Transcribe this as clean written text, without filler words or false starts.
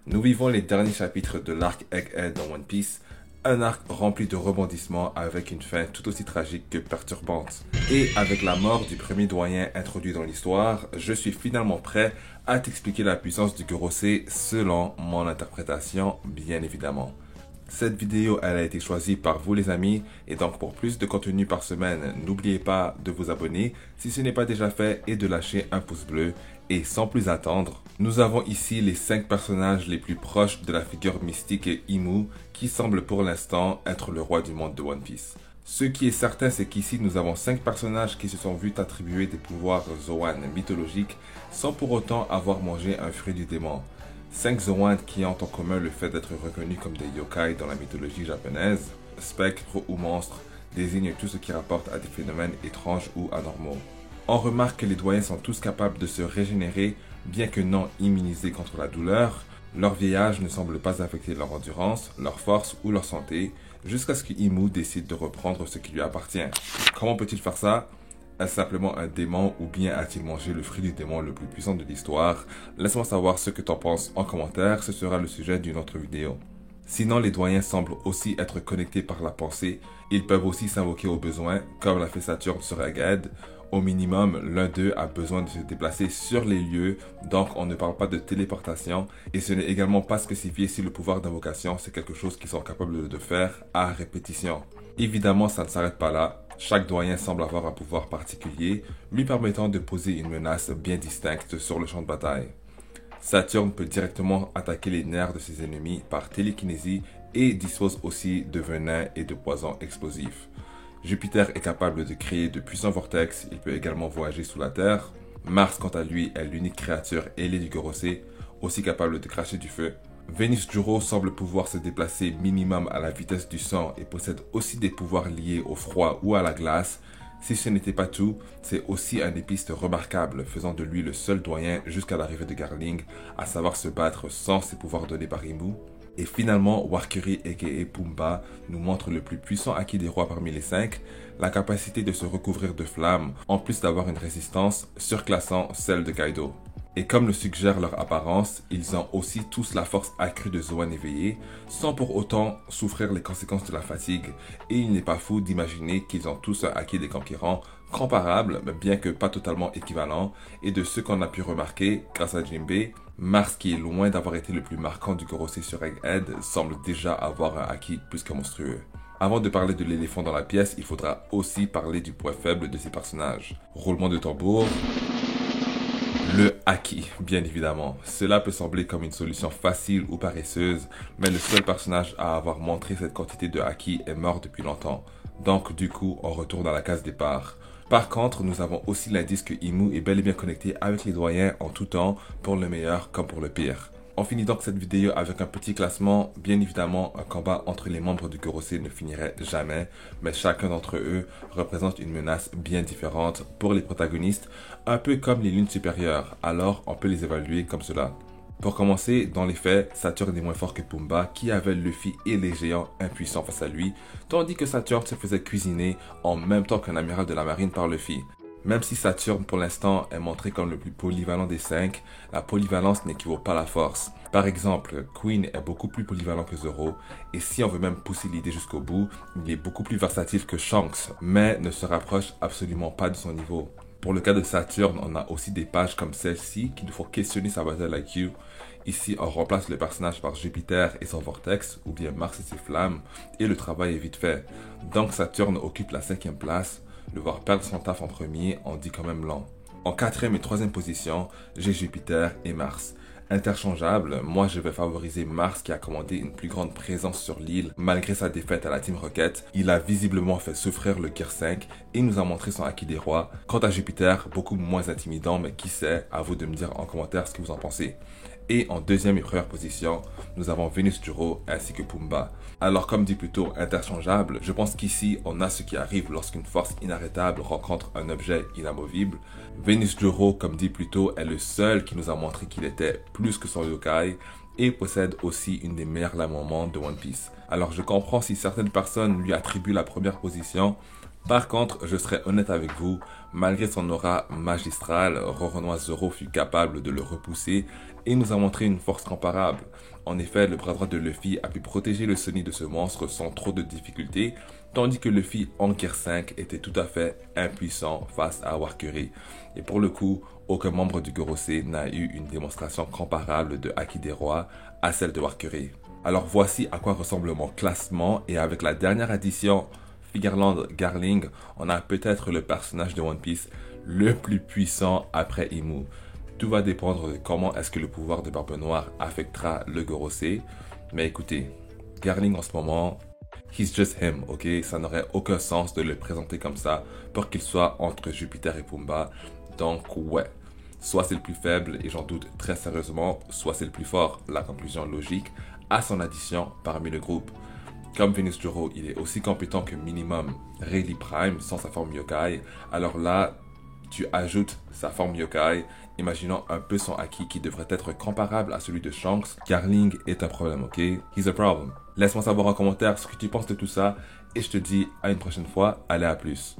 Nous vivons les derniers chapitres de l'arc Egghead dans One Piece, un arc rempli de rebondissements avec une fin tout aussi tragique que perturbante. Et avec la mort du premier doyen introduit dans l'histoire, je suis finalement prêt à t'expliquer la puissance du Gorosei selon mon interprétation, bien évidemment. Cette vidéo, elle a été choisie par vous les amis, et donc pour plus de contenu par semaine, n'oubliez pas de vous abonner si ce n'est pas déjà fait et de lâcher un pouce bleu. Et sans plus attendre, nous avons ici les 5 personnages les plus proches de la figure mystique Imu, qui semble pour l'instant être le roi du monde de One Piece. Ce qui est certain, c'est qu'ici nous avons 5 personnages qui se sont vus attribuer des pouvoirs Zoan mythologiques sans pour autant avoir mangé un fruit du démon. 5 Zoan qui ont en commun le fait d'être reconnus comme des yokai dans la mythologie japonaise. Spectres ou monstres désignent tout ce qui rapporte à des phénomènes étranges ou anormaux. On remarque que les doyens sont tous capables de se régénérer, bien que non immunisés contre la douleur. Leur vieillage ne semble pas affecter leur endurance, leur force ou leur santé, jusqu'à ce que Imu décide de reprendre ce qui lui appartient. Comment peut-il faire ça? Est-ce simplement un démon ou bien a-t-il mangé le fruit du démon le plus puissant de l'histoire? Laisse-moi savoir ce que t'en penses en commentaire, ce sera le sujet d'une autre vidéo. Sinon, les doyens semblent aussi être connectés par la pensée. Ils peuvent aussi s'invoquer au besoin, comme l'a fait Saturne sur Egghead. Au minimum, l'un d'eux a besoin de se déplacer sur les lieux, donc on ne parle pas de téléportation, et ce n'est également pas spécifié si le pouvoir d'invocation c'est quelque chose qu'ils sont capables de faire à répétition. Évidemment, ça ne s'arrête pas là. Chaque doyen semble avoir un pouvoir particulier, lui permettant de poser une menace bien distincte sur le champ de bataille. Saturne peut directement attaquer les nerfs de ses ennemis par télékinésie et dispose aussi de venin et de poisons explosifs. Jupiter est capable de créer de puissants vortex, il peut également voyager sous la Terre. Mars, quant à lui, est l'unique créature ailée du Gorosei, aussi capable de cracher du feu. Vénus Juro semble pouvoir se déplacer minimum à la vitesse du son et possède aussi des pouvoirs liés au froid ou à la glace. Si ce n'était pas tout, c'est aussi un épiste remarquable, faisant de lui le seul doyen jusqu'à l'arrivée de Garling, à savoir se battre sans ses pouvoirs donnés par Imu. Et finalement, Warkuri aka Pumba nous montre le plus puissant acquis des rois parmi les 5, la capacité de se recouvrir de flammes, en plus d'avoir une résistance surclassant celle de Kaido. Et comme le suggère leur apparence, ils ont aussi tous la force accrue de Zoan éveillé, sans pour autant souffrir les conséquences de la fatigue, et il n'est pas fou d'imaginer qu'ils ont tous un acquis des conquérants comparable, bien que pas totalement équivalent, et de ce qu'on a pu remarquer grâce à Jinbei, Mars, qui est loin d'avoir été le plus marquant du Gorosei sur Egghead, semble déjà avoir un acquis plus que monstrueux. Avant de parler de l'éléphant dans la pièce, il faudra aussi parler du point faible de ces personnages. Roulement de tambour. Le haki, bien évidemment. Cela peut sembler comme une solution facile ou paresseuse, mais le seul personnage à avoir montré cette quantité de haki est mort depuis longtemps. Donc du coup, on retourne à la case départ. Par contre, nous avons aussi l'indice que Imu est bel et bien connecté avec les doyens en tout temps, pour le meilleur comme pour le pire. On finit donc cette vidéo avec un petit classement. Bien évidemment, un combat entre les membres du Gorosei ne finirait jamais, mais chacun d'entre eux représente une menace bien différente pour les protagonistes, un peu comme les lunes supérieures, alors on peut les évaluer comme cela. Pour commencer, dans les faits, Saturne est moins fort que Pumba, qui avait Luffy et les géants impuissants face à lui, tandis que Saturne se faisait cuisiner en même temps qu'un amiral de la marine par Luffy. Même si Saturne pour l'instant est montré comme le plus polyvalent des 5, la polyvalence n'équivaut pas à la force. Par exemple, Queen est beaucoup plus polyvalent que Zoro, et si on veut même pousser l'idée jusqu'au bout, il est beaucoup plus versatile que Shanks, mais ne se rapproche absolument pas de son niveau. Pour le cas de Saturne, on a aussi des pages comme celle-ci qui nous font questionner sa battle IQ. Ici, on remplace le personnage par Jupiter et son vortex, ou bien Mars et ses flammes, et le travail est vite fait. Donc Saturne occupe la 5e place. Le voir perdre son taf en premier en dit quand même long. En 4e et 3e position, j'ai Jupiter et Mars. Interchangeables, moi je vais favoriser Mars qui a commandé une plus grande présence sur l'île malgré sa défaite à la Team Rocket. Il a visiblement fait souffrir le Gear 5 et nous a montré son acquis des rois. Quant à Jupiter, beaucoup moins intimidant, mais qui sait, à vous de me dire en commentaire ce que vous en pensez. Et en 2e et 1re position, nous avons Vénus Juro ainsi que Pumba. Alors comme dit plus tôt interchangeable, je pense qu'ici on a ce qui arrive lorsqu'une force inarrêtable rencontre un objet inamovible. Vénus Juro, comme dit plus tôt, est le seul qui nous a montré qu'il était plus que son yokai et possède aussi une des meilleures lames de One Piece. Alors je comprends si certaines personnes lui attribuent la première position, Par contre, je serai honnête avec vous, malgré son aura magistrale, Roronoa Zoro fut capable de le repousser et nous a montré une force comparable. En effet, le bras droit de Luffy a pu protéger le Sunny de ce monstre sans trop de difficultés, tandis que Luffy en Gear 5 était tout à fait impuissant face à Warcurry. Et pour le coup, aucun membre du Gorosei n'a eu une démonstration comparable de Haki des Rois à celle de Warcurry. Alors voici à quoi ressemble mon classement, et avec la dernière addition Figarland Garling, on a peut-être le personnage de One Piece le plus puissant après Imu. Tout va dépendre de comment est-ce que le pouvoir de Barbe Noire affectera le Gorosei. Mais écoutez, Garling en ce moment, he's just him, ok? Ça n'aurait aucun sens de le présenter comme ça pour qu'il soit entre Jupiter et Pumba. Donc ouais, soit c'est le plus faible, et j'en doute très sérieusement, soit c'est le plus fort. La conclusion logique à son addition parmi le groupe. Comme Venus Juro, il est aussi compétent que minimum Rayleigh Prime sans sa forme yokai. Alors là, tu ajoutes sa forme yokai, imaginons un peu son haki qui devrait être comparable à celui de Shanks. Garling est un problème, ok? He's a problem. Laisse-moi savoir en commentaire ce que tu penses de tout ça, et je te dis à une prochaine fois. Allez, à plus.